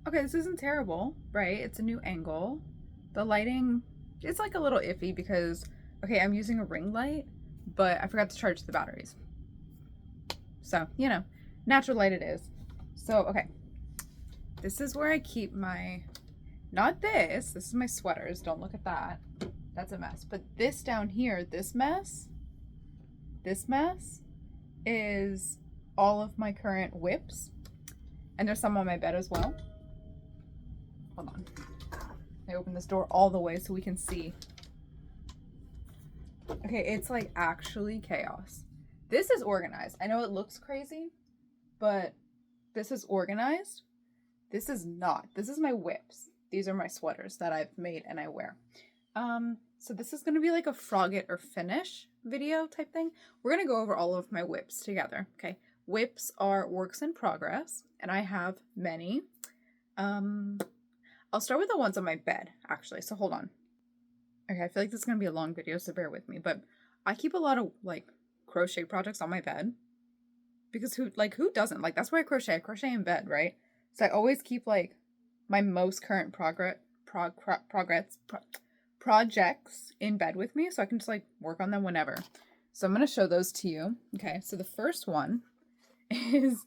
Okay, this isn't terrible, right? It's a new angle. The lighting is like a little iffy because, okay, I'm using a ring light, but I forgot to charge the batteries. So, you know, natural light it is. So, okay, this is where I keep my, not this is my sweaters. Don't look at that. That's a mess. But this down here, this mess is all of my current WIPS. And there's some on my bed as well. Hold on. I open this door all the way so we can see. Okay, it's like actually chaos. This is organized. I know it looks crazy, but this is organized. This is not. This is my WIPS. These are my sweaters that I've made and I wear. So this is going to be like a frog it or finish video type thing. We're going to go over all of my WIPS together. Okay. WIPS are works in progress and I have many. I'll start with the ones on my bed actually. So hold on. Okay. I feel like this is going to be a long video, so bear with me, but I keep a lot of like crochet projects on my bed because who doesn't? Like, that's why I crochet in bed, right? So I always keep like my most current projects in bed with me so I can just like work on them whenever. So I'm going to show those to you. Okay, so the first one is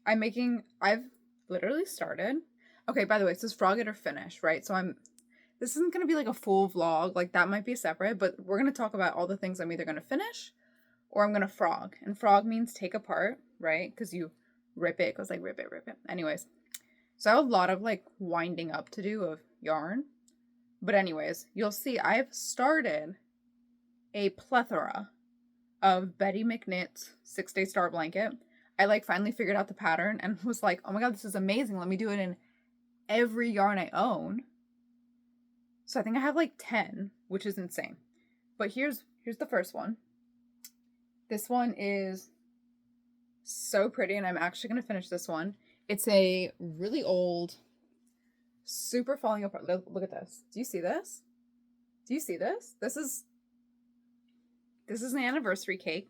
I've literally started. Okay, by the way, it says frog it or finish, right? So this isn't going to be like a full vlog, like that might be separate, but we're going to talk about all the things I'm either going to finish or I'm going to frog. And frog means take apart, right? Because you rip it, it goes like rip it. Anyways, so I have a lot of like winding up to do of yarn. But anyways, you'll see I've started a plethora of Betty McKnit's 6-Day Star Blanket. I like finally figured out the pattern and was like, oh my god, this is amazing. Let me do it in every yarn I own. So I think I have like 10, which is insane. But here's the first one. This one is so pretty and I'm actually going to finish this one. It's a really old, super falling apart. Look at this. Do you see this? Do you see this? This is an anniversary cake.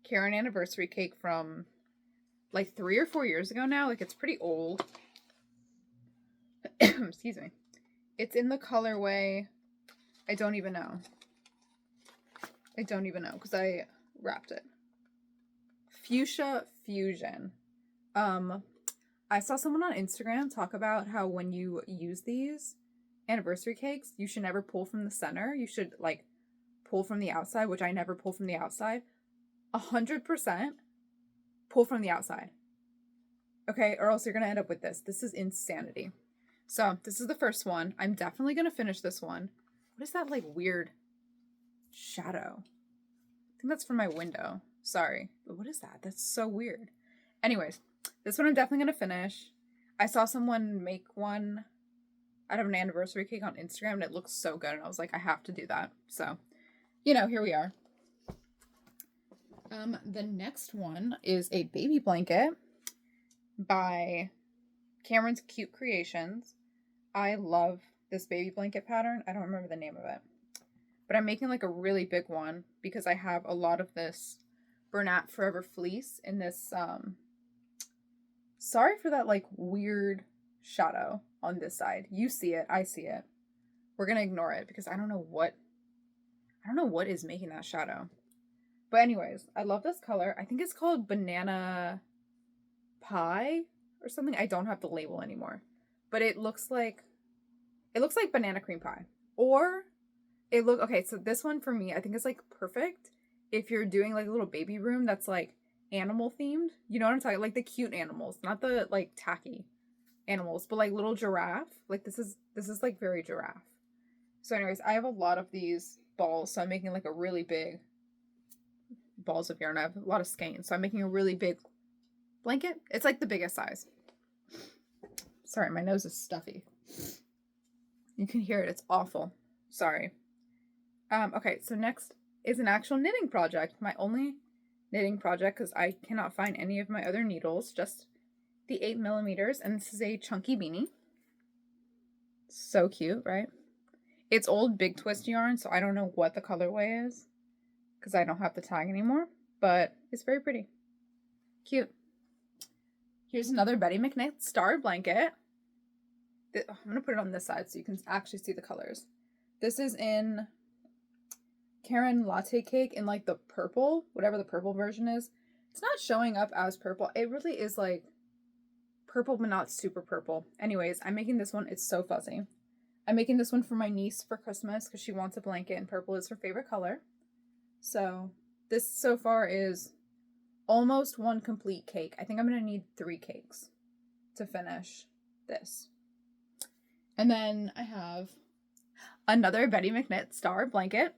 Karen anniversary cake from like 3 or 4 years ago now. Like, it's pretty old. Excuse me. It's in the colorway. I don't even know because I wrapped it. Fuchsia Fusion. I saw someone on Instagram talk about how when you use these anniversary cakes, you should never pull from the center. You should like pull from the outside, which I never pull from the outside. 100% pull from the outside. Okay, or else you're gonna end up with this. This is insanity. So this is the first one. I'm definitely gonna finish this one. What is that like weird shadow? I think that's from my window. Sorry, but what is that? That's so weird. Anyways, this one I'm definitely going to finish. I saw someone make one out of an anniversary cake on Instagram and it looks so good. And I was like, I have to do that. So, you know, here we are. The next one is a baby blanket by Cameron's Cute Creations. I love this baby blanket pattern. I don't remember the name of it. But I'm making like a really big one because I have a lot of this Bernat Forever fleece in this, sorry for that like weird shadow on this side. You see it, I see it. We're gonna ignore it because I don't know what is making that shadow. But anyways, I love this color. I think it's called Banana Pie or something. I don't have the label anymore. But it looks like banana cream pie. Or okay, so this one for me, I think is like perfect if you're doing like a little baby room that's like animal themed. You know what I'm talking, like the cute animals, not the like tacky animals, but like little giraffe. Like this is like very giraffe. So anyways, I have a lot of these balls, so I'm making like a really big balls of yarn. I have a lot of skeins, so I'm making a really big blanket. It's like the biggest size. Sorry, my nose is stuffy. You can hear it. It's awful. Sorry. Okay, so next is an actual knitting project. My only knitting project because I cannot find any of my other needles, just the 8mm, and this is a chunky beanie. So cute, right? It's old Big Twist yarn, so I don't know what the colorway is because I don't have the tag anymore, but it's very pretty. Cute. Here's another Betty McKnight star blanket. I'm going to put it on this side so you can actually see the colors. This is in Karen Latte Cake in like the purple, whatever the purple version is. It's not showing up as purple. It really is like purple, but not super purple. Anyways, I'm making this one. It's so fuzzy. I'm making this one for my niece for Christmas because she wants a blanket and purple is her favorite color. So this so far is almost one complete cake. I think I'm going to need 3 cakes to finish this. And then I have another Betty McKnit star blanket.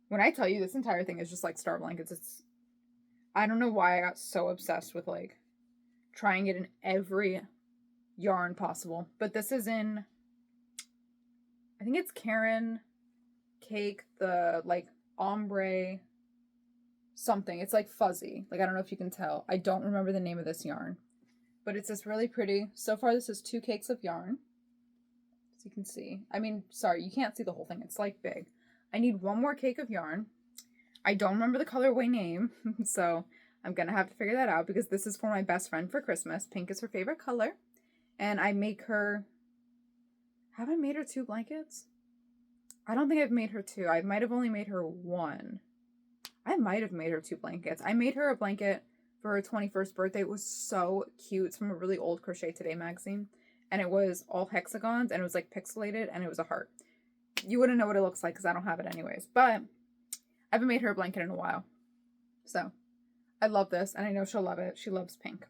When I tell you this entire thing is just like star blankets, I don't know why I got so obsessed with like trying it in every yarn possible. But this is in, I think it's Karen Cake, the like ombre something. It's like fuzzy. Like I don't know if you can tell. I don't remember the name of this yarn. But it's this really pretty. So far this is 2 cakes of yarn. As you can see. I mean, sorry, you can't see the whole thing. It's like big. I need 1 more cake of yarn. I don't remember the colorway name, so I'm gonna have to figure that out because this is for my best friend for Christmas. Pink is her favorite color. And I make her... Have I made her 2 blankets? I don't think I've made her 2. I might have only made her 1. I might have made her 2 blankets. I made her a blanket for her 21st birthday. It was so cute. It's from a really old Crochet Today magazine. And it was all hexagons and it was like pixelated and it was a heart. You wouldn't know what it looks like because I don't have it anyways. But I haven't made her a blanket in a while. So I love this and I know she'll love it. She loves pink.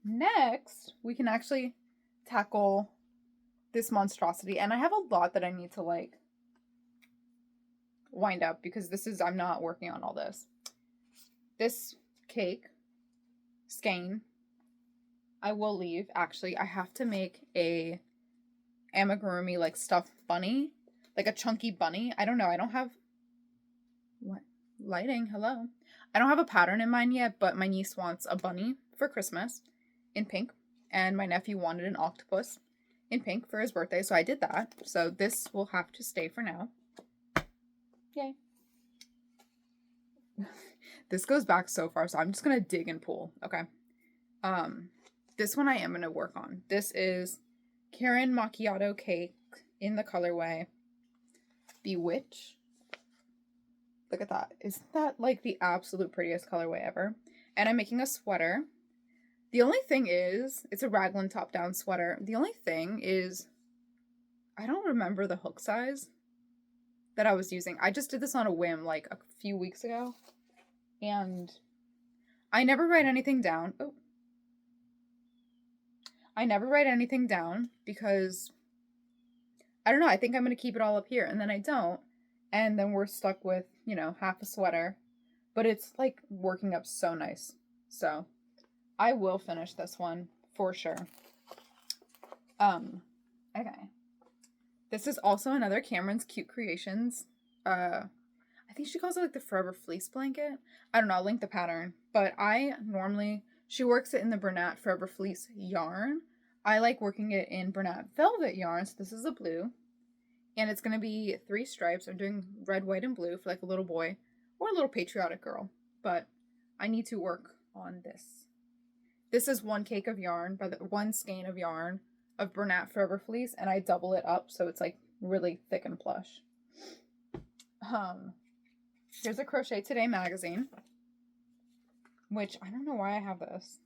Next, we can actually tackle this monstrosity. And I have a lot that I need to like wind up because I'm not working on all this. This cake, skein, I will leave. Actually, I have to make a amigurumi like stuffed bunny, like a chunky bunny. I don't know. I don't have what lighting. Hello. I don't have a pattern in mind yet, but my niece wants a bunny for Christmas in pink, and my nephew wanted an octopus in pink for his birthday, so I did that. So this will have to stay for now. Yay. This goes back so far, so I'm just gonna dig and pull. Okay. This one I am gonna work on. This is Karen Macchiato Cake in the colorway Bewitch. Look at that. Isn't that like the absolute prettiest colorway ever? And I'm making a sweater. The only thing is, it's a raglan top-down sweater. The only thing is, I don't remember the hook size that I was using. I just did this on a whim like a few weeks ago. And I never write anything down. Oh. I never write anything down because, I don't know, I think I'm going to keep it all up here. And then I don't. And then we're stuck with, you know, half a sweater. But it's like working up so nice. So I will finish this one for sure. Okay. This is also another Cameron's Cute Creations. I think she calls it like the Forever Fleece blanket. I don't know, I'll link the pattern. But she works it in the Bernat Forever Fleece yarn. I like working it in Bernat Velvet yarn. So this is a blue. And it's going to be 3 stripes. I'm doing red, white, and blue for like a little boy or a little patriotic girl. But I need to work on this. This is 1 cake of yarn, by the 1 skein of yarn of Bernat Forever Fleece. And I double it up so it's like really thick and plush. Here's a Crochet Today magazine, which I don't know why I have this.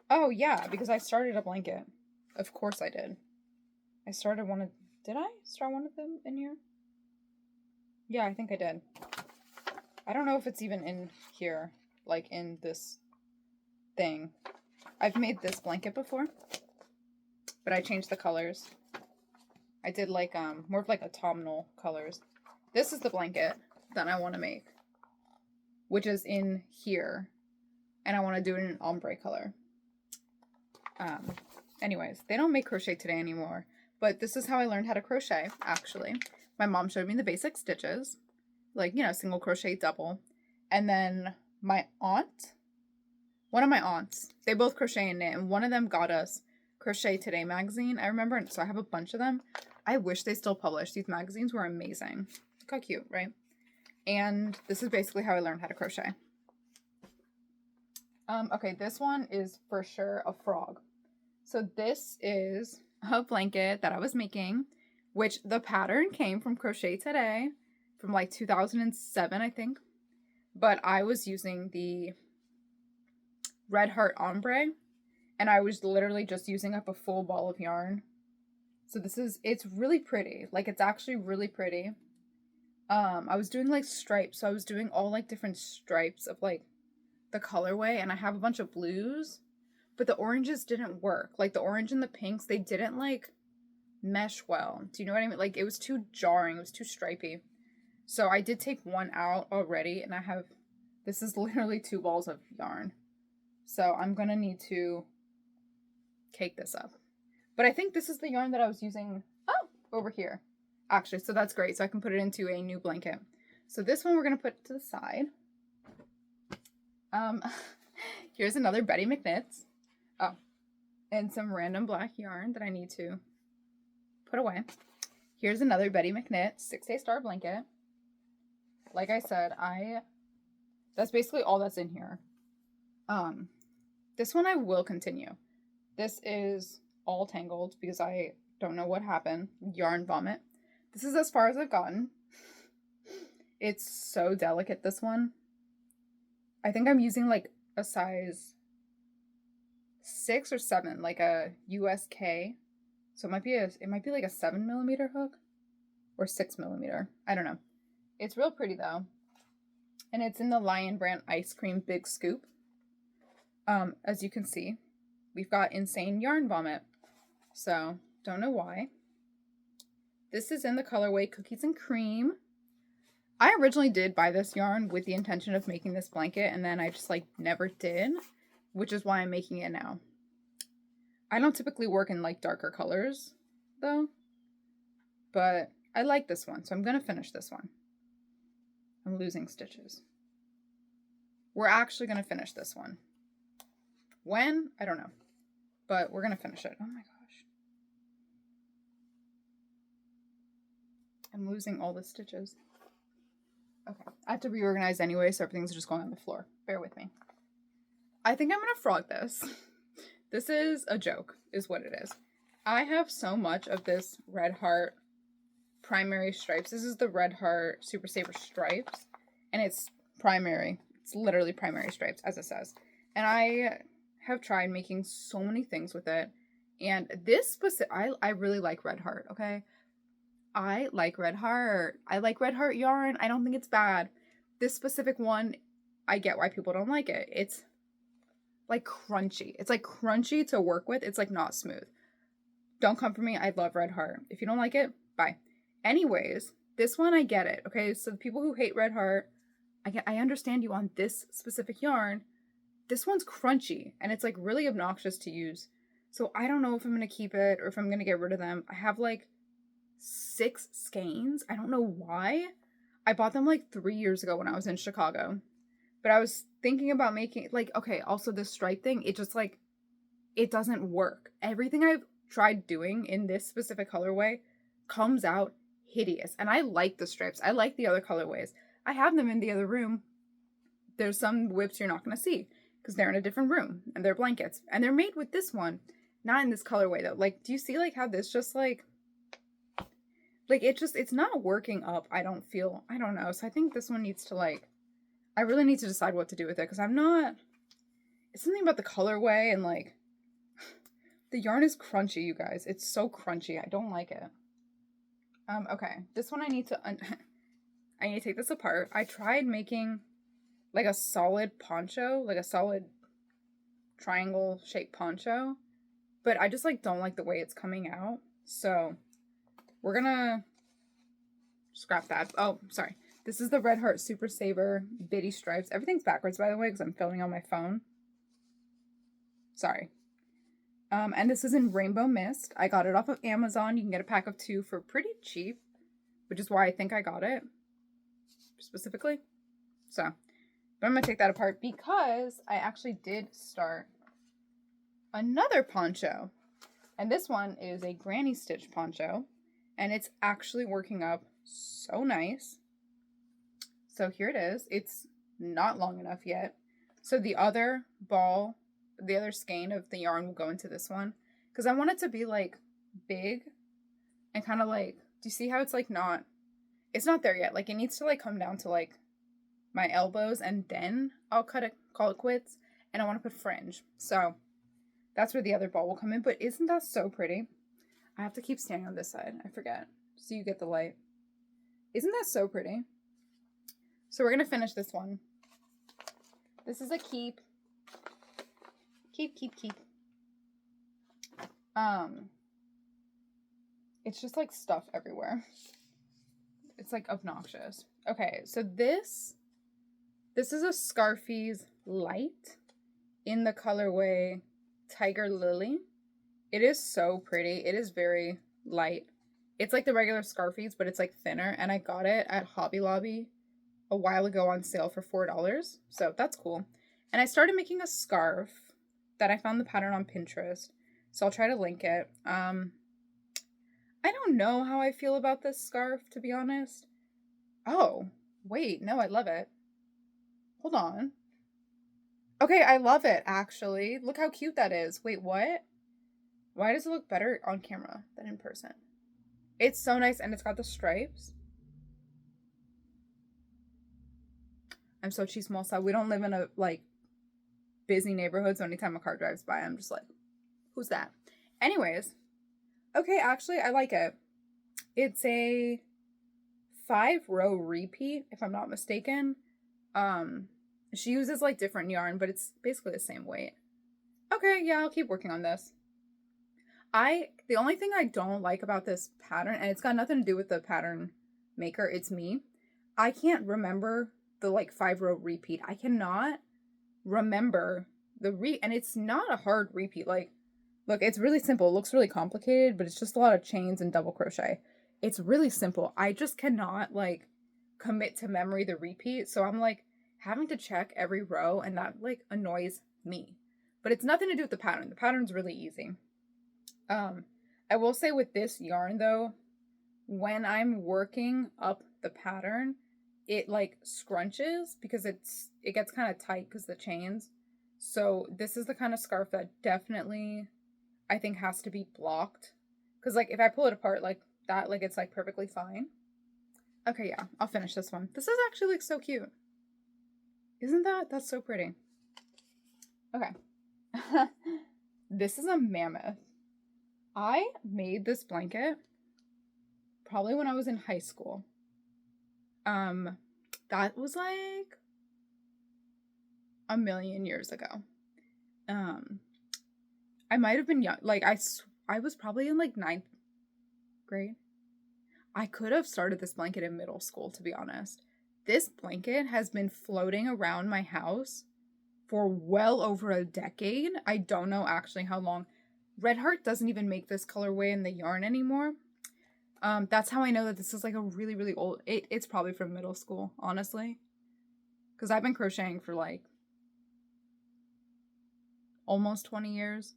Oh yeah, because I started a blanket. Of course I did. I started one of, did I start one of them in here? Yeah, I think I did. I don't know if it's even in here, like in this thing. I've made this blanket before, but I changed the colors. I did like, more of like autumnal colors. This is the blanket that I want to make, which is in here, and I want to do it in an ombre color. Anyways, they don't make Crochet Today anymore, but this is how I learned how to crochet, actually. My mom showed me the basic stitches, like, you know, single crochet, double, and then one of my aunts, they both crochet and knit, and one of them got us Crochet Today magazine, I remember, so I have a bunch of them. I wish they still published. These magazines were amazing. Look how cute, right? And this is basically how I learned how to crochet. Okay, this one is for sure a frog. So this is a blanket that I was making, which the pattern came from Crochet Today from like 2007, I think. But I was using the Red Heart Ombre, and I was literally just using up a full ball of yarn. So it's really pretty. Like, it's actually really pretty. I was doing like stripes, so I was doing all like different stripes of like the colorway, and I have a bunch of blues, but the oranges didn't work. Like the orange and the pinks, they didn't like mesh well. Do you know what I mean? Like, it was too jarring, it was too stripy. So I did take one out already, and this is literally 2 balls of yarn. So I'm gonna need to cake this up. But I think this is the yarn that I was using over here. Actually, so that's great. So I can put it into a new blanket. So this one we're gonna put to the side. Here's another Betty McKnits. Oh, and some random black yarn that I need to put away. Here's another Betty McKnit 6-day star blanket. Like I said, that's basically all that's in here. This one I will continue. This is all tangled because I don't know what happened. Yarn vomit. This is as far as I've gotten. It's so delicate, this one. I think I'm using like a size 6 or 7, like a USK. So it might be like a 7mm hook or 6mm. I don't know. It's real pretty though. And it's in the Lion Brand Ice Cream Big Scoop. As you can see, we've got insane yarn vomit. So, don't know why. This is in the colorway Cookies and Cream. I originally did buy this yarn with the intention of making this blanket, and then I just like never did, which is why I'm making it now. I don't typically work in like darker colors though, but I like this one, so I'm gonna finish this one. I'm losing stitches. We're actually gonna finish this one. When? I don't know, but we're gonna finish it. Oh my gosh. I'm losing all the stitches. Okay, I have to reorganize anyway, so everything's just going on the floor. Bear with me. I think I'm gonna frog this. This is a joke, is what it is. I have so much of this Red Heart primary stripes. This is the Red Heart Super Saver stripes, and it's primary. It's literally primary stripes, as it says. And I have tried making so many things with it, and this specific, I really like Red Heart, okay? I like Red Heart. I like Red Heart yarn. I don't think it's bad. This specific one, I get why people don't like it. It's like crunchy. It's like crunchy to work with. It's like not smooth. Don't come for me. I love Red Heart. If you don't like it, bye. Anyways, this one I get it. Okay, so the people who hate Red Heart, I understand you on this specific yarn. This one's crunchy and it's like really obnoxious to use. So I don't know if I'm gonna keep it or if I'm gonna get rid of them. I have like 6 skeins. I don't know why. I bought them like 3 years ago when I was in Chicago. But I was thinking about making, like, okay, also this stripe thing, it just like, it doesn't work. Everything I've tried doing in this specific colorway comes out hideous. And I like the stripes. I like the other colorways. I have them in the other room. There's some WIPS you're not going to see because they're in a different room and they're blankets. And they're made with this one, not in this colorway though. Like, do you see like how this just like it's not working up, I don't feel. I don't know. So I think this one needs to like, I really need to decide what to do with it because it's something about the colorway and like, the yarn is crunchy, you guys. It's so crunchy. I don't like it. Okay. This one I need to take this apart. I tried making like a solid poncho, like a solid triangle shaped poncho, but I just like don't like the way it's coming out. So we're gonna scrap that. Oh, sorry. This is the Red Heart Super Saver Bitty Stripes. Everything's backwards, by the way, because I'm filming on my phone. Sorry. And this is in Rainbow Mist. I got it off of Amazon. You can get a pack of 2 for pretty cheap, which is why I think I got it specifically. So, but I'm going to take that apart because I actually did start another poncho. And this one is a granny stitch poncho. And it's actually working up so nice. So here it is. It's not long enough yet. So the other skein of the yarn will go into this one. because I want it to be like big and kind of like, do you see how it's like it's not there yet. Like it needs to like come down to like my elbows, and then I'll call it quits. And I want to put fringe. So that's where the other ball will come in. But isn't that so pretty? I have to keep standing on this side. I forget. So you get the light. Isn't that so pretty? So we're going to finish this one. This is a keep. Keep. It's just like stuff everywhere. It's like obnoxious. Okay, so this is a Scarfies Light in the colorway Tiger Lily. It is so pretty. It is very light. It's like the regular Scarfies, but it's like thinner. And I got it at Hobby Lobby a while ago on sale for $4. So that's cool. And I started making a scarf that I found the pattern on Pinterest. So I'll try to link it. I don't know how I feel about this scarf, to be honest. Oh, wait. No, I love it. Hold on. Okay, I love it, actually. Look how cute that is. Wait, what? Why does it look better on camera than in person? It's so nice, and it's got the stripes. I'm so cheese small side. We don't live in a, like, busy neighborhood, so anytime a car drives by, I'm just like, who's that? Anyways. Okay, actually, I like it. It's a 5-row repeat, if I'm not mistaken. She uses, like, different yarn, but it's basically the same weight. Okay, yeah, I'll keep working on this. The only thing I don't like about this pattern, and it's got nothing to do with the pattern maker, it's me. I can't remember the, like, 5-row repeat. I cannot remember and it's not a hard repeat. Like, look, it's really simple. It looks really complicated, but it's just a lot of chains and double crochet. It's really simple. I just cannot, like, commit to memory the repeat. So I'm, like, having to check every row, and that, like, annoys me. But it's nothing to do with the pattern. The pattern's really easy. I will say with this yarn, though, when I'm working up the pattern, it, like, scrunches because it gets kind of tight because the chains. So this is the kind of scarf that definitely, I think, has to be blocked. Because, like, if I pull it apart like that, like, it's, like, perfectly fine. Okay, yeah, I'll finish this one. This is actually, like, so cute. Isn't that? That's so pretty. Okay. This is a mammoth. I made this blanket probably when I was in high school. That was like a million years ago. I might have been young. Like, I was probably in, like, 9th grade. I could have started this blanket in middle school, to be honest. This blanket has been floating around my house for well over a decade. I don't know actually how long. Red Heart doesn't even make this colorway in the yarn anymore. That's how I know that this is, like, a really, really old... It's probably from middle school, honestly. Because I've been crocheting for, like, almost 20 years.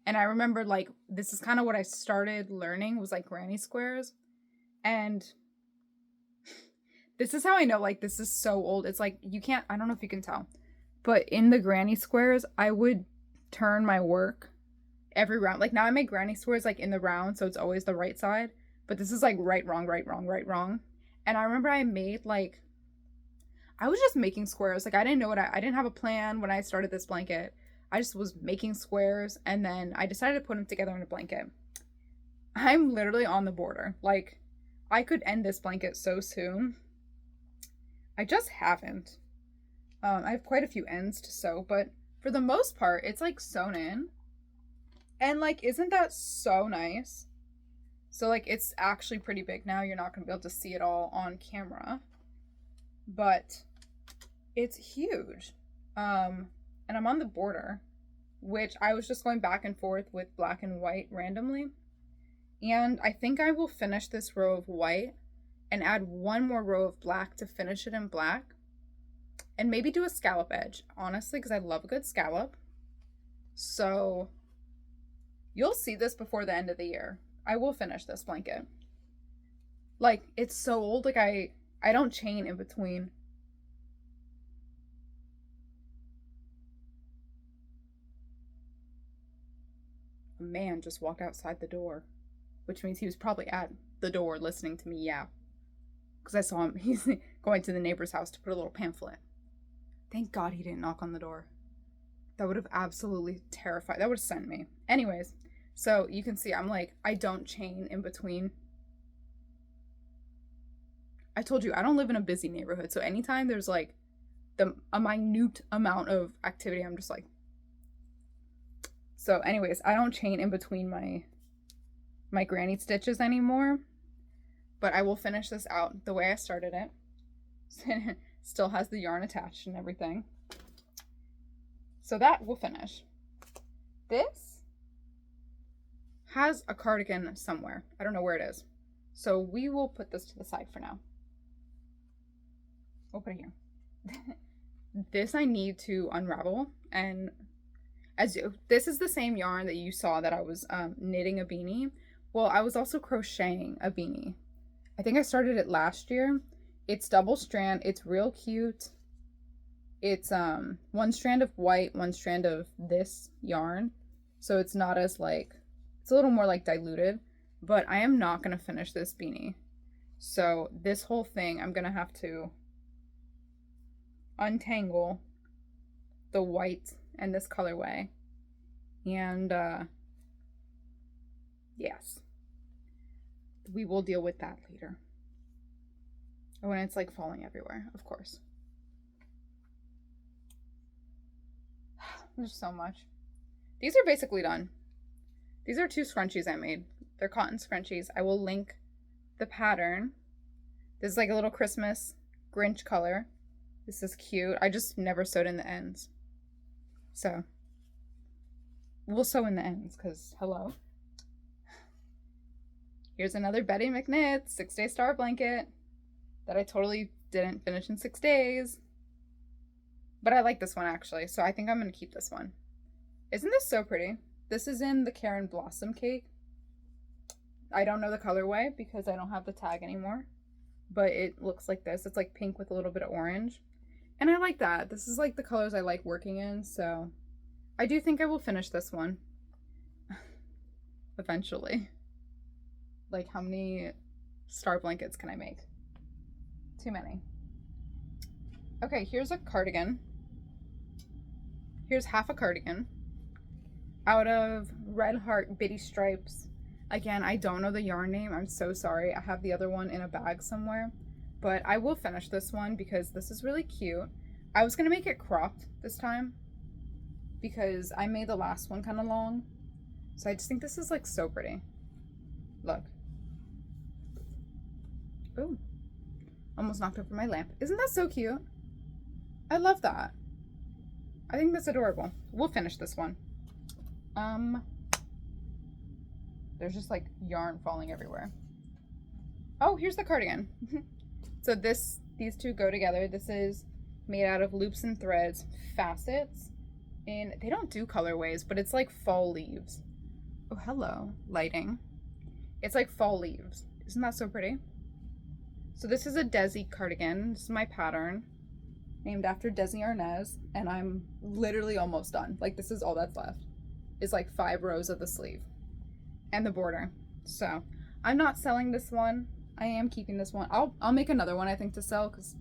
And I remember, like, this is kind of what I started learning was, like, granny squares. And this is how I know, like, this is so old. It's, like, you can't... I don't know if you can tell. But in the granny squares, I would turn my work every round. Like, now I make granny squares, like, in the round, so it's always the right side. But this is, like, right, wrong, right, wrong, right, wrong. And I remember I made, like... I was just making squares. Like, I didn't know I didn't have a plan when I started this blanket. I just was making squares, and then I decided to put them together in a blanket. I'm literally on the border. Like, I could end this blanket so soon. I just haven't. I have quite a few ends to sew, but for the most part, it's, like, sewn in. And, like, isn't that so nice? So, like, it's actually pretty big now. You're not going to be able to see it all on camera. But it's huge. And I'm on the border, which I was just going back and forth with black and white randomly. And I think I will finish this row of white and add one more row of black to finish it in black. And maybe do a scallop edge, honestly, because I love a good scallop. So you'll see this before the end of the year. I will finish this blanket. Like, it's so old, like, I don't chain in between. a man just walked outside the door, which means he was probably at the door listening to me yap. Because I saw him, he's going to the neighbor's house to put a little pamphlet. Thank God he didn't knock on the door. That would have absolutely terrified, that would have sent me. Anyways, so you can see I'm like, I don't chain in between. I told you, I don't live in a busy neighborhood, so anytime there's like a minute amount of activity, I'm just like. So anyways, I don't chain in between my granny stitches anymore. But I will finish this out the way I started it. Still has the yarn attached and everything. So that will finish. This has a cardigan somewhere. I don't know where it is. So we will put this to the side for now. We'll put it here. This I need to unravel. And this is the same yarn that you saw that I was knitting a beanie. Well, I was also crocheting a beanie. I think I started it last year. It's double strand. It's real cute. It's one strand of white, one strand of this yarn. So it's not as like, it's a little more like diluted, but I am not going to finish this beanie. So this whole thing, I'm going to have to untangle the white and this colorway. And yes. We will deal with that later. When it's like falling everywhere, of course. There's so much. These are basically done. These are 2 scrunchies I made. They're cotton scrunchies. I will link the pattern. This is like a little Christmas Grinch color. This is cute. I just never sewed in the ends. So, we'll sew in the ends because, hello. Here's another Betty McKnit 6-day star blanket that I totally didn't finish in 6 days. But I like this one actually, so I think I'm going to keep this one. Isn't this so pretty? This is in the Karen Blossom Cake. I don't know the colorway because I don't have the tag anymore. But it looks like this. It's like pink with a little bit of orange. And I like that. This is like the colors I like working in, so I do think I will finish this one. Eventually. Like, how many star blankets can I make? Too many. Okay, here's a cardigan. Here's half a cardigan out of Red Heart Bitty Stripes. Again, I don't know the yarn name. I'm so sorry. I have the other one in a bag somewhere. But I will finish this one because this is really cute. I was going to make it cropped this time because I made the last one kind of long. So I just think this is like so pretty. Look. Ooh. Almost knocked over my lamp. Isn't that so cute? I love that. I think that's adorable. We'll finish this one. There's just like yarn falling everywhere. Oh, here's the cardigan. So these two go together. This is made out of loops and threads, facets, and they don't do colorways, but it's like fall leaves. Oh, hello, lighting. It's like fall leaves. Isn't that so pretty? So this is a Desi cardigan. This is my pattern, named after Desi Arnaz, and I'm literally almost done. Like, this is all that's left. Is like 5 rows of the sleeve and the border. So I'm not selling this one. I am keeping this one. I'll make another one, I think, to sell because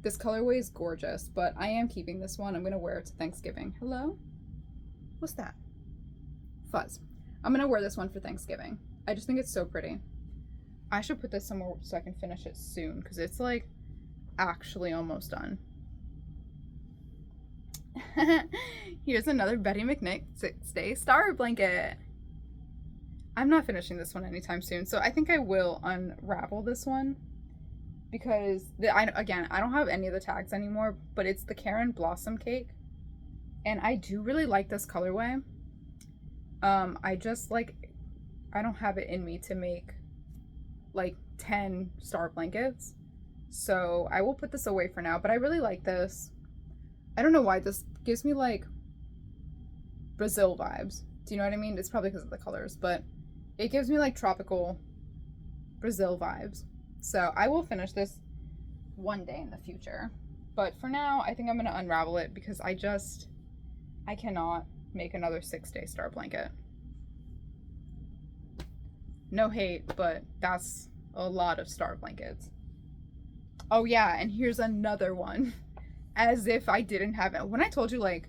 this colorway is gorgeous, but I am keeping this one. I'm gonna wear it to Thanksgiving. Hello? What's that? Fuzz. I'm gonna wear this one for Thanksgiving. I just think it's so pretty. I should put this somewhere so I can finish it soon because it's like actually almost done. Here's another Betty McKnit 6-day star blanket. I'm not finishing this one anytime soon, so I think I will unravel this one because again, I don't have any of the tags anymore, but it's the Karen Blossom Cake, and I do really like this colorway. I just like, I don't have it in me to make like 10 star blankets, so I will put this away for now, but I really like this. I don't know why this gives me like Brazil vibes. Do you know what I mean? It's probably because of the colors, but it gives me like tropical Brazil vibes. So I will finish this one day in the future, but for now I think I'm gonna unravel it because I cannot make another 6-day star blanket. No hate, but that's a lot of star blankets. Oh yeah, and here's another one. As if I didn't have it. When I told you, like,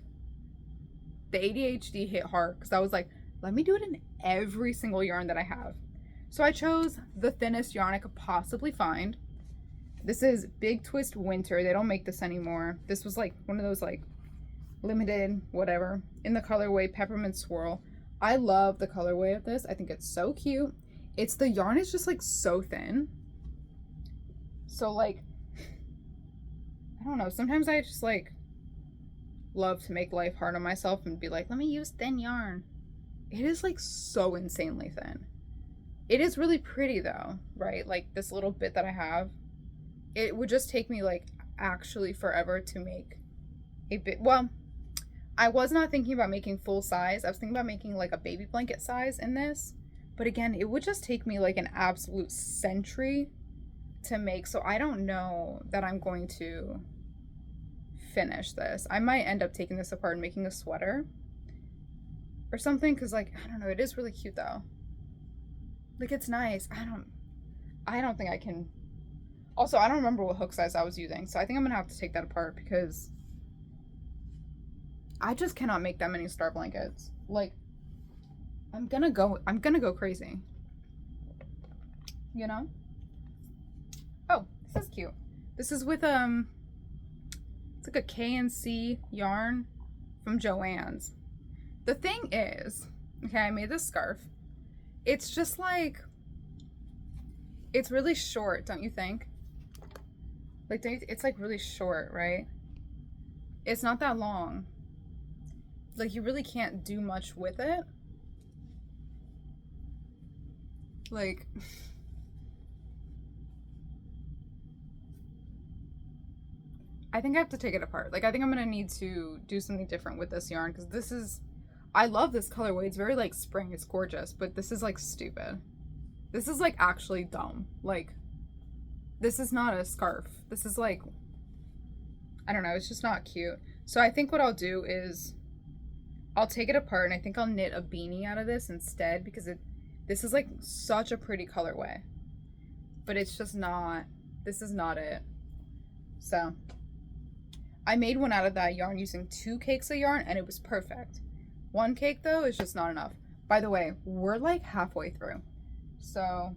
the ADHD hit hard, because I was like, let me do it in every single yarn that I have. So I chose the thinnest yarn I could possibly find. This is Big Twist Winter. They don't make this anymore. This was like one of those like limited whatever in the colorway Peppermint Swirl. I love the colorway of this. I think it's so cute. It's the yarn is just like so thin. So like, I don't know. Sometimes I just like love to make life hard on myself and be like, let me use thin yarn. It is like so insanely thin. It is really pretty though, right? Like this little bit that I have, it would just take me like actually forever to make a bit. Well, I was not thinking about making full size. I was thinking about making like a baby blanket size in this. But again, it would just take me like an absolute century to make. So I don't know that I'm going to finish this. I might end up taking this apart and making a sweater or something. Cause like, I don't know. It is really cute though. Like it's nice. I don't think I can. Also, I don't remember what hook size I was using. So I think I'm gonna have to take that apart because I just cannot make that many star blankets. Like, I'm gonna go crazy. You know? Oh, this is cute. This is with, it's like a K&C yarn from Joann's. The thing is, okay, I made this scarf. It's just like, it's really short, don't you think? Like, it's like really short, right? It's not that long. Like, you really can't do much with it. Like, I think I have to take it apart. Like, I think I'm gonna need to do something different with this yarn because this is, I love this colorway. It's very like spring. It's gorgeous, but this is like stupid. This is like actually dumb. Like, this is not a scarf. This is like, I don't know. It's just not cute. So I think what I'll do is I'll take it apart and I think I'll knit a beanie out of this instead because this is like such a pretty colorway, but it's just not, this is not it. So I made one out of that yarn using 2 cakes of yarn and it was perfect. 1 cake though is just not enough. By the way, we're like halfway through. So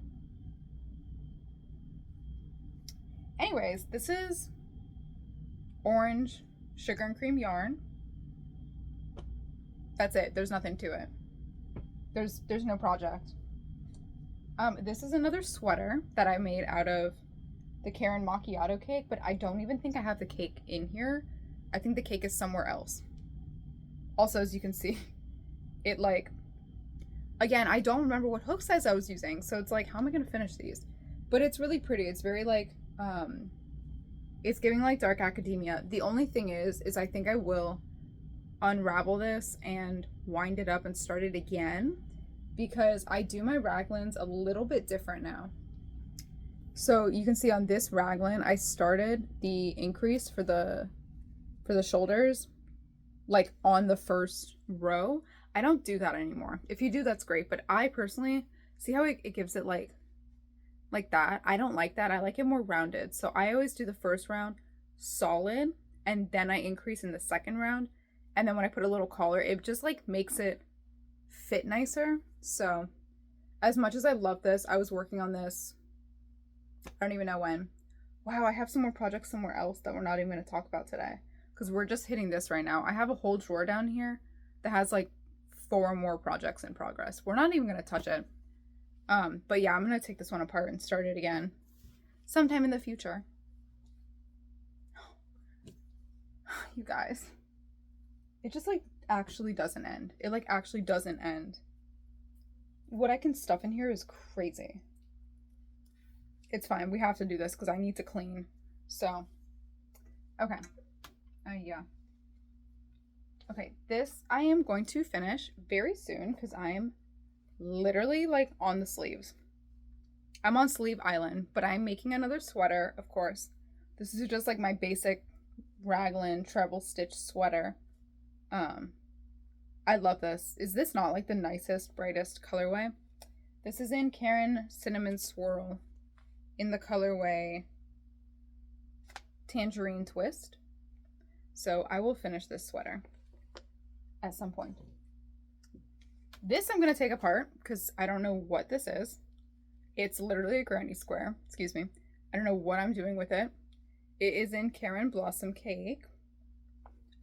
anyways, this is orange sugar and cream yarn. That's it. There's nothing to it. There's no project. This is another sweater that I made out of the Karen Macchiato cake, but I don't even think I have the cake in here. I think the cake is somewhere else. Also, as you can see, it like, again, I don't remember what hook size I was using, so it's like, how am I gonna finish these? But it's really pretty. It's very like, it's giving like dark academia. The only thing is I think I will unravel this and wind it up and start it again because I do my raglans a little bit different now. So you can see on this raglan, I started the increase for the shoulders like on the first row. I don't do that anymore. If you do, that's great. But I personally, see how it gives it like that? I don't like that. I like it more rounded. So I always do the first round solid and then I increase in the second round. And then when I put a little collar, it just like makes it fit nicer. So as much as I love this, I was working on this, I don't even know when. Wow, I have some more projects somewhere else that we're not even going to talk about today because we're just hitting this right now. I have a whole drawer down here that has like 4 more projects in progress. We're not even going to touch it. But yeah, I'm going to take this one apart and start it again sometime in the future. You guys, it just like actually doesn't end. It like actually doesn't end. What I can stuff in here is crazy. It's fine. We have to do this because I need to clean. So, okay. Yeah. Okay, this I am going to finish very soon because I am literally like on the sleeves. I'm on Sleeve Island, but I'm making another sweater, of course. This is just like my basic raglan treble stitch sweater. I love this. Is this not like the nicest, brightest colorway? This is in Karen Cinnamon Swirl in the colorway Tangerine Twist. So I will finish this sweater at some point. This I'm going to take apart because I don't know what this is. It's literally a granny square. Excuse me. I don't know what I'm doing with it. It is in Karen Blossom Cake,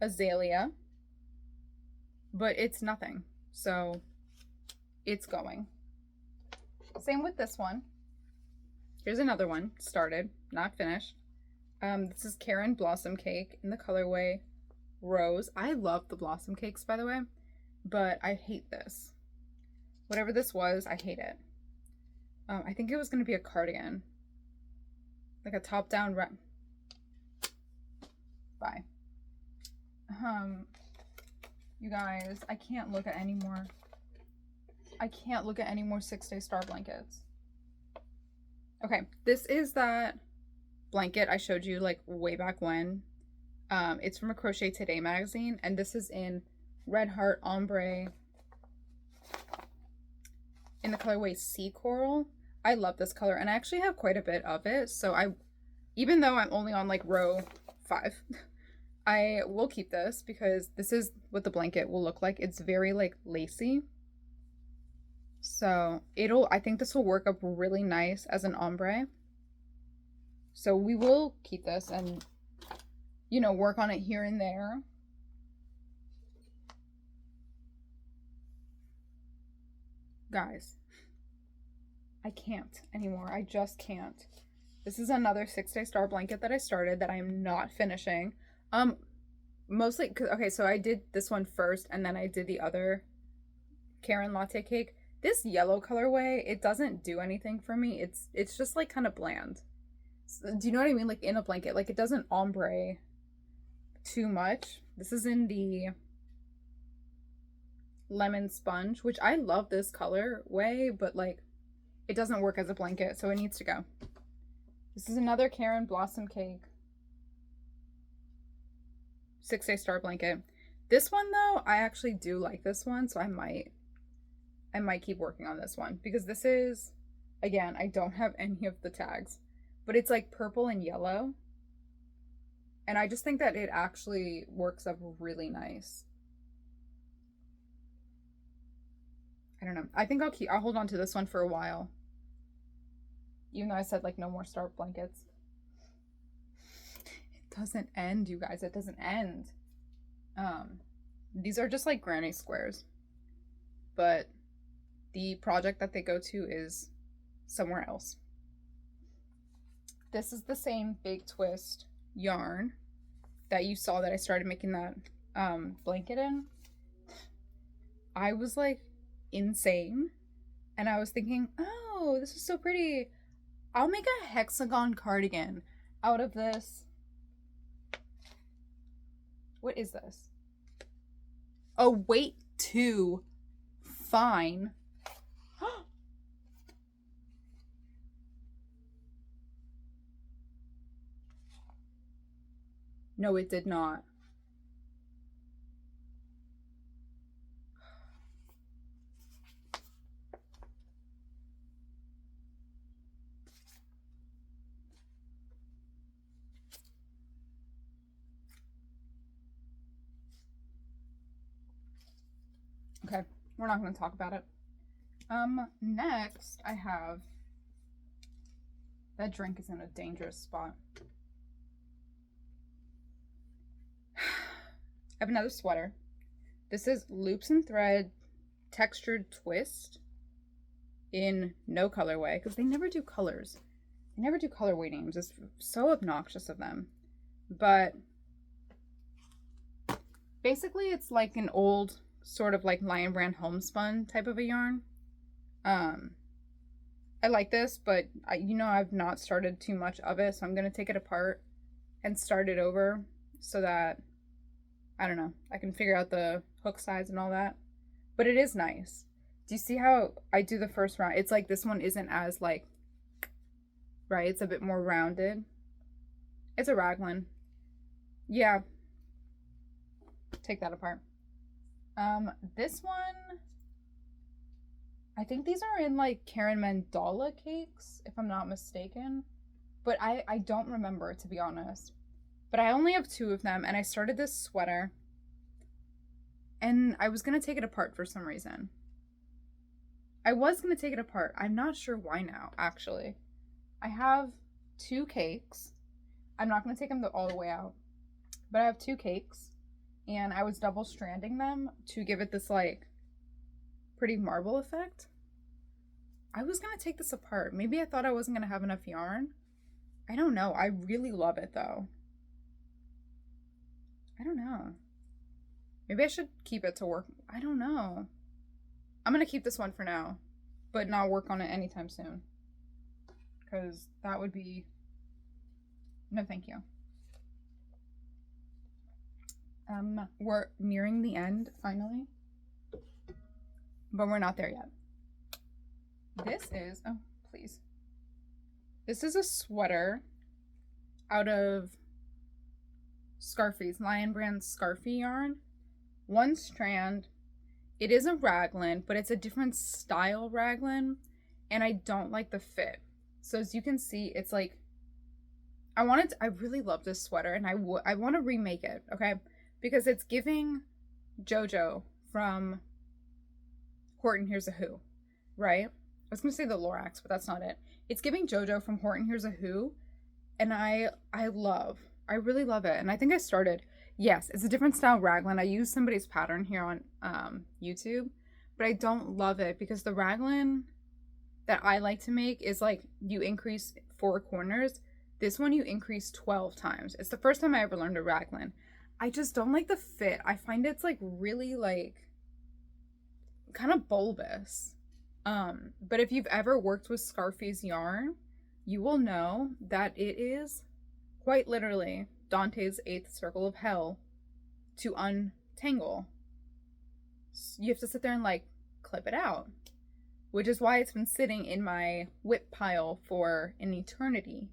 Azalea, but it's nothing. So it's going. Same with this one. Here's another one. Started, not finished. This is Karen Blossom Cake in the colorway Rose. I love the Blossom Cakes, by the way, but I hate this. Whatever this was, I hate it. I think it was going to be a cardigan. Like a top-down wrap. Bye. You guys, I can't look at any more. I can't look at any more 6-Day Star blankets. Okay, this is that blanket I showed you like way back when. It's from a Crochet Today magazine, and this is in Red Heart Ombre in the colorway Sea Coral. I love this color, and I actually have quite a bit of it, so even though I'm only on like row 5, I will keep this because this is what the blanket will look like. It's very like lacy. So I think this will work up really nice as an ombre. So we will keep this and, you know, work on it here and there. Guys, I can't anymore. I just can't. This is another 6-Day Star blanket that I started that I am not finishing. Mostly, okay, so I did this one first and then I did the other Karen Latte Cake. This yellow colorway, it doesn't do anything for me. It's just like kind of bland. So, do you know what I mean? Like in a blanket, like it doesn't ombre too much. This is in the Lemon Sponge, which I love this colorway, but like it doesn't work as a blanket, so it needs to go. This is another Karen Blossom Cake 6-Day Star blanket. This one though, I actually do like this one, so I might keep working on this one because this is, again, I don't have any of the tags, but it's like purple and yellow. And I just think that it actually works up really nice. I don't know. I think I'll hold on to this one for a while. Even though I said like no more star blankets. It doesn't end, you guys. It doesn't end. These are just like granny squares. But the project that they go to is somewhere else. This is the same Big Twist yarn that you saw that I started making that blanket in. I was like insane, and I was thinking, oh, this is so pretty. I'll make a hexagon cardigan out of this. What is this? Oh, weight 2. Fine. No, it did not. Okay, we're not going to talk about it. Next I have, that drink is in a dangerous spot. I have another sweater. This is Loops and Thread Textured Twist in no colorway, because they never do colors. They never do colorway names. It's so obnoxious of them. But basically it's like an old sort of like Lion Brand homespun type of a yarn. I like this, but I've not started too much of it, so I'm going to take it apart and start it over so that, I don't know, I can figure out the hook size and all that. But it is nice. Do you see how I do the first round? It's like this one isn't as like, right? It's a bit more rounded. It's a raglan. Yeah. Take that apart. This one, I think these are in like Karen Mandala cakes, if I'm not mistaken. But I don't remember, to be honest. But I only have 2 of them, and I started this sweater. And I was going to take it apart for some reason. I was going to take it apart. I'm not sure why now, actually. I have 2 cakes. I'm not going to take them all the way out. But I have 2 cakes. And I was double stranding them to give it this, like, pretty marble effect. I was going to take this apart. Maybe I thought I wasn't going to have enough yarn. I don't know. I really love it, though. I don't know. Maybe I should keep it to work. I don't know. I'm going to keep this one for now, but not work on it anytime soon. Because that would be... No, thank you. We're nearing the end, finally. But we're not there yet. This is... Oh, please. This is a sweater out of Scarfie's, Lion Brand Scarfie yarn. 1 strand. It is a raglan, but it's a different style raglan, and I don't like the fit. So as you can see, it's like, I really love this sweater, and I want to remake it, okay? Because it's giving JoJo from Horton Hears a Who, right? I was going to say the Lorax, but that's not it. It's giving JoJo from Horton Hears a Who, and I really love it. And I think I started, yes, it's a different style raglan. I used somebody's pattern here on YouTube, but I don't love it because the raglan that I like to make is like you increase 4 corners. This one you increase 12 times. It's the first time I ever learned a raglan. I just don't like the fit. I find it's like really like kind of bulbous. But if you've ever worked with Scarfie's yarn, you will know that it is quite literally Dante's 8th circle of hell to untangle. You have to sit there and like clip it out, which is why it's been sitting in my WIP pile for an eternity,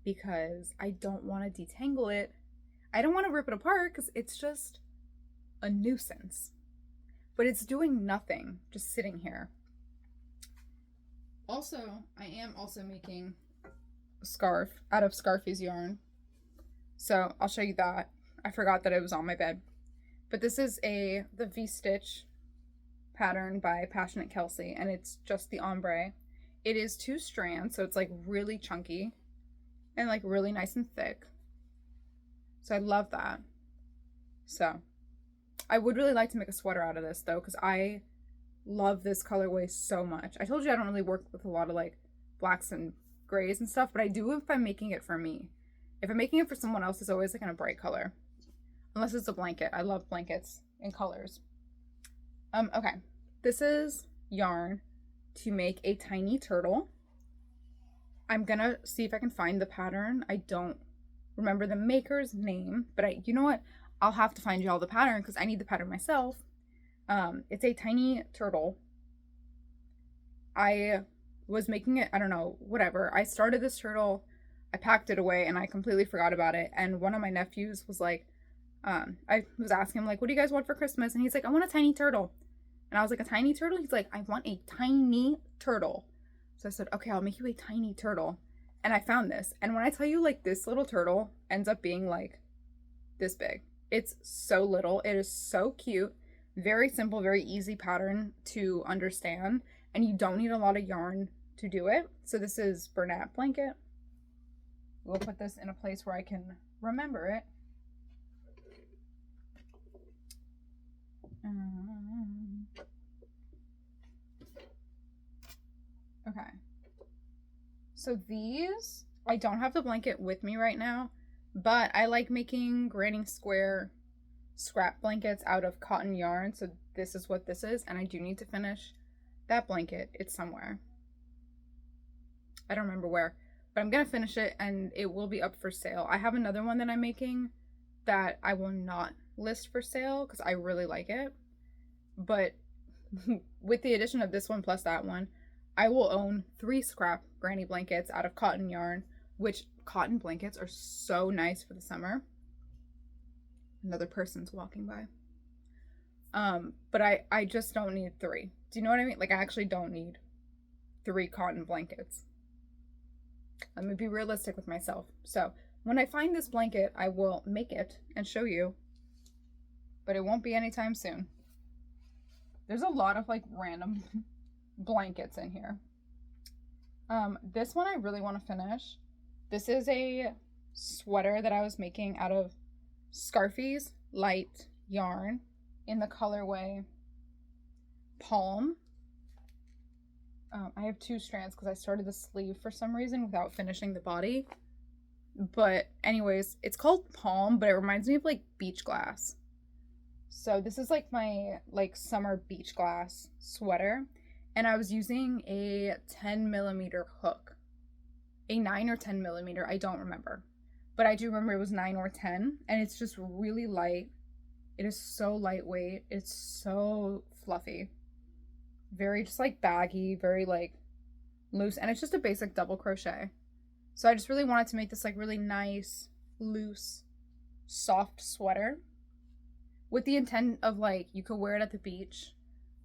because I don't want to detangle it. I don't want to rip it apart because it's just a nuisance, but it's doing nothing, just sitting here. Also, I am also making a scarf out of Scarfie's yarn. So I'll show you that. I forgot that it was on my bed. But this is the V-stitch pattern by Passionate Kelsey, and it's just the ombre. It is 2 strands, so it's like really chunky and like really nice and thick. So I love that. So I would really like to make a sweater out of this though, because I love this colorway so much. I told you I don't really work with a lot of like blacks and grays and stuff, but I do if I'm making it for me. If I'm making it for someone else, it's always like in a bright color. Unless it's a blanket. I love blankets in colors. Okay. This is yarn to make a tiny turtle. I'm gonna see if I can find the pattern. I don't remember the maker's name, but you know what? I'll have to find you all the pattern because I need the pattern myself. It's a tiny turtle. I was making it, I don't know, whatever. I started this turtle, I packed it away, and I completely forgot about it. And one of my nephews was like, I was asking him, like, what do you guys want for Christmas? And he's like, I want a tiny turtle. And I was like, a tiny turtle? He's like, I want a tiny turtle. So I said, okay, I'll make you a tiny turtle. And I found this. And when I tell you, like, this little turtle ends up being, like, this big. It's so little. It is so cute. Very simple, very easy pattern to understand. And you don't need a lot of yarn to do it. So this is Bernat blanket. We'll put this in a place where I can remember it. Okay. So these, I don't have the blanket with me right now, but I like making granny square scrap blankets out of cotton yarn. So this is what this is. And I do need to finish that blanket. It's somewhere. I don't remember where, but I'm going to finish it and it will be up for sale. I have another one that I'm making that I will not list for sale because I really like it. But with the addition of this one plus that one, I will own 3 scrap granny blankets out of cotton yarn, which cotton blankets are so nice for the summer. Another person's walking by. But I just don't need 3. Do you know what I mean? Like, I actually don't need 3 cotton blankets. Let me be realistic with myself. So when I find this blanket, I will make it and show you, but it won't be anytime soon. There's a lot of like random blankets in here. This one I really want to finish. This is a sweater that I was making out of Scarfie's light yarn in the colorway Palm. I have 2 strands because I started the sleeve for some reason without finishing the body. But anyways, it's called Palm, but it reminds me of like beach glass. So this is like my like summer beach glass sweater. And I was using a 10mm hook. A 9 or 10mm, I don't remember. But I do remember it was 9 or 10. And it's just really light. It is so lightweight. It's so fluffy. Very just like baggy, very like loose. And it's just a basic double crochet. So I just really wanted to make this like really nice, loose, soft sweater. With the intent of like, you could wear it at the beach.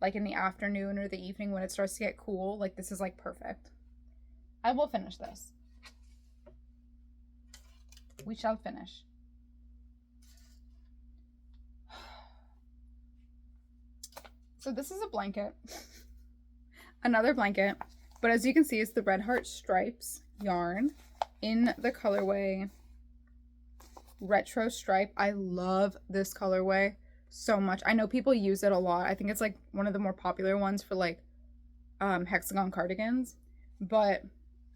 Like in the afternoon or the evening when it starts to get cool. Like this is like perfect. I will finish this. We shall finish. So this is a blanket. Another blanket. But as you can see, it's the Red Heart Stripes yarn in the colorway Retro Stripe. I love this colorway so much. I know people use it a lot. I think it's like one of the more popular ones for like hexagon cardigans. But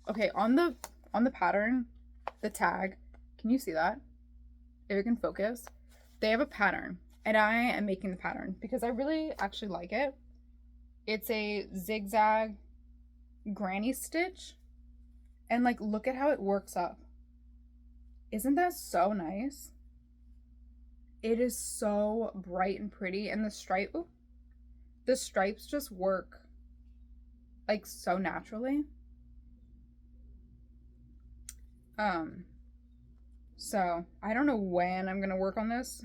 okay, on the pattern, the tag, can you see that? If you can focus, they have a pattern, and I am making the pattern because I really actually like it. It's a zigzag granny stitch, and like look at how it works up. Isn't that so nice? It is so bright and pretty, and the stripes just work like so naturally. So I don't know when I'm gonna work on this.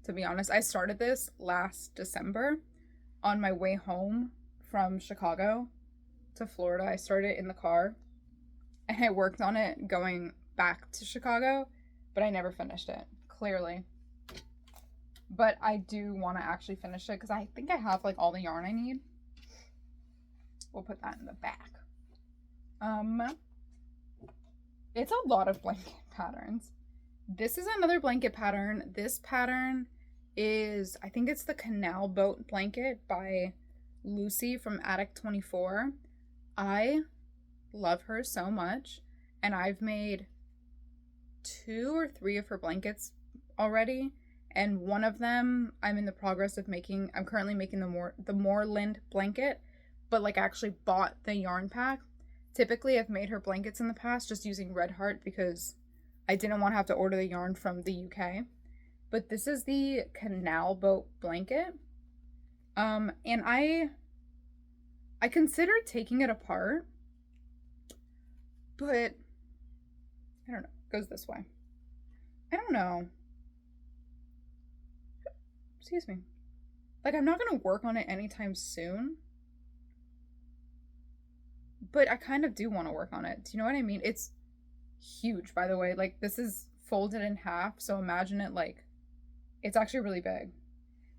To be honest, I started this last December on my way home from Chicago to Florida. I started it in the car, and I worked on it going back to Chicago, but I never finished it, clearly. But I do want to actually finish it because I think I have like all the yarn I need. We'll put that in the back. It's a lot of blanket patterns. This is another blanket pattern. This pattern is, I think it's the Canal Boat Blanket by Lucy from Attic 24. I love her so much, and I've made 2 or 3 of her blankets already, and one of them I'm in the progress of making. I'm currently making the Moorland blanket, but like I actually bought the yarn pack. Typically I've made her blankets in the past just using Red Heart because I didn't want to have to order the yarn from the UK. But this is the Canal Boat Blanket. And I considered taking it apart, but I don't know. It goes this way. I don't know. Excuse me. Like, I'm not going to work on it anytime soon, but I kind of do want to work on it. Do you know what I mean? It's huge, by the way. Like, this is folded in half, so imagine it like, it's actually really big.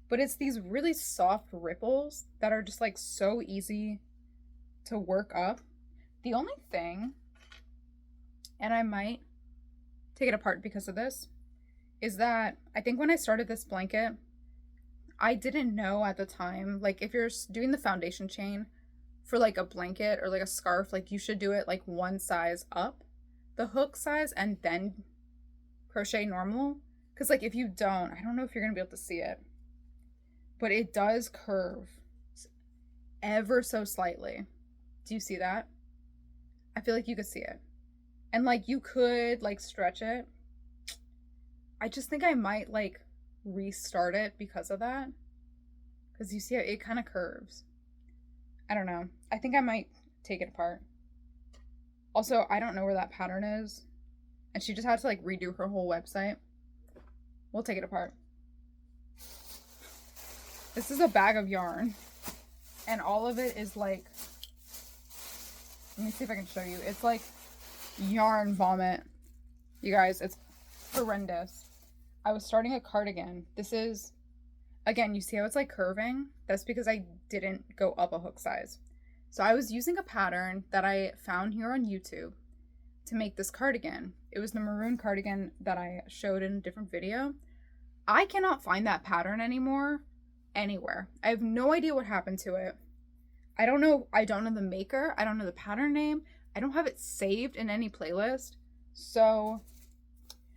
But it's these really soft ripples that are just like so easy to work up. The only thing, and I might take it apart because of this, is that I think when I started this blanket, I didn't know at the time, like if you're doing the foundation chain for like a blanket or like a scarf, like you should do it like one size up, the hook size, and then crochet normal. Because like if you don't, I don't know if you're going to be able to see it, but it does curve ever so slightly. Do you see that? I feel like you could see it. And like you could like stretch it. I just think I might like restart it because of that. Because you see how it kind of curves. I don't know. I think I might take it apart. Also, I don't know where that pattern is. And she just had to like redo her whole website. We'll take it apart. This is a bag of yarn, and all of it is like, let me see if I can show you. It's like yarn vomit. You guys, it's horrendous. I was starting a cardigan. This is, again, you see how it's like curving? That's because I didn't go up a hook size. So I was using a pattern that I found here on YouTube to make this cardigan. It was the maroon cardigan that I showed in a different video. I cannot find that pattern anymore anywhere. I have no idea what happened to it. I don't know the maker. I don't know the pattern name. I don't have it saved in any playlist. So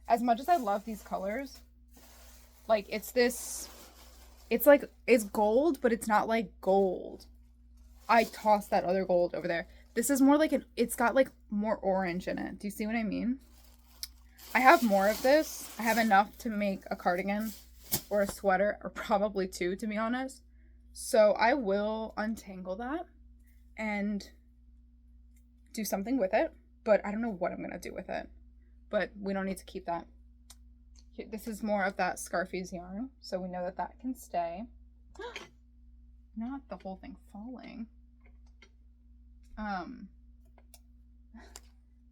as much as I love these colors, like it's gold, but it's not like gold. I tossed that other gold over there. This is more like it's got like more orange in it. Do you see what I mean? I have more of this. I have enough to make a cardigan or a sweater, or probably two, to be honest. So I will untangle that and do something with it, but I don't know what I'm going to do with it. But we don't need to keep that. This is more of that Scarfies yarn, so we know that that can stay. Not the whole thing falling.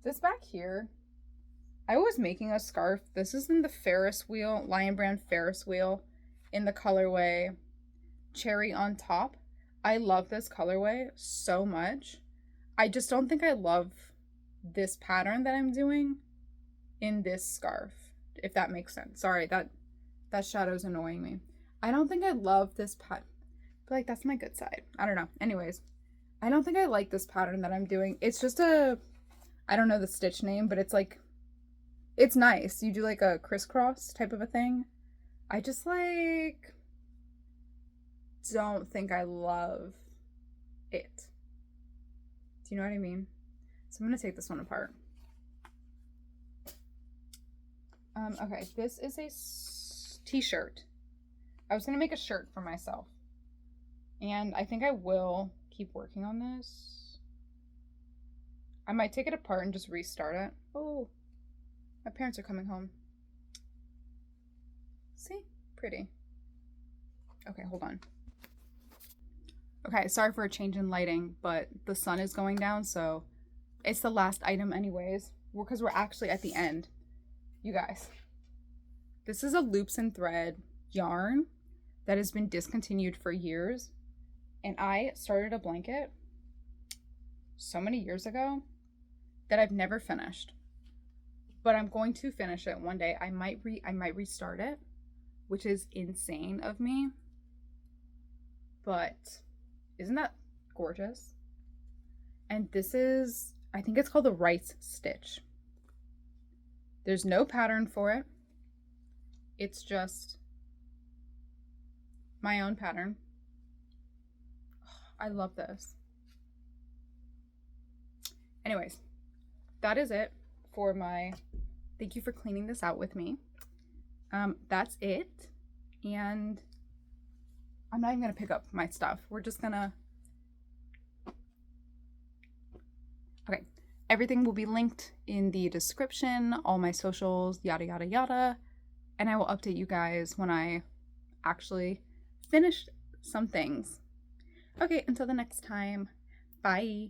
This back here, I was making a scarf. This is in the Ferris wheel, Lion Brand Ferris wheel, in the colorway Cherry on Top. I love this colorway so much. I just don't think I love this pattern that I'm doing in this scarf, if that makes sense. Sorry, that shadow's annoying me. I don't think I love this pattern. But like, that's my good side. I don't know. Anyways, I don't think I like this pattern that I'm doing. It's just I don't know the stitch name, but it's like, it's nice. You do like a crisscross type of a thing. I just like don't think I love it. Do you know what I mean? So I'm going to take this one apart. Okay, this is a t-shirt. I was going to make a shirt for myself. And I think I will keep working on this. I might take it apart and just restart it. Oh, my parents are coming home. See? Pretty. Okay, hold on. Okay, sorry for a change in lighting, but the sun is going down, so it's the last item anyways. Because we're actually at the end. You guys, this is a loops and thread yarn that has been discontinued for years. And I started a blanket so many years ago that I've never finished. But I'm going to finish it one day. I might restart it, which is insane of me. But isn't that gorgeous? And this is, I think it's called the rice stitch. There's no pattern for it. It's just my own pattern. I love this. Anyways, that is it for my, thank you for cleaning this out with me. That's it. And I'm not even going to pick up my stuff. We're just going to, okay. Everything will be linked in the description, all my socials, yada, yada, yada. And I will update you guys when I actually finish some things. Okay, until the next time, bye.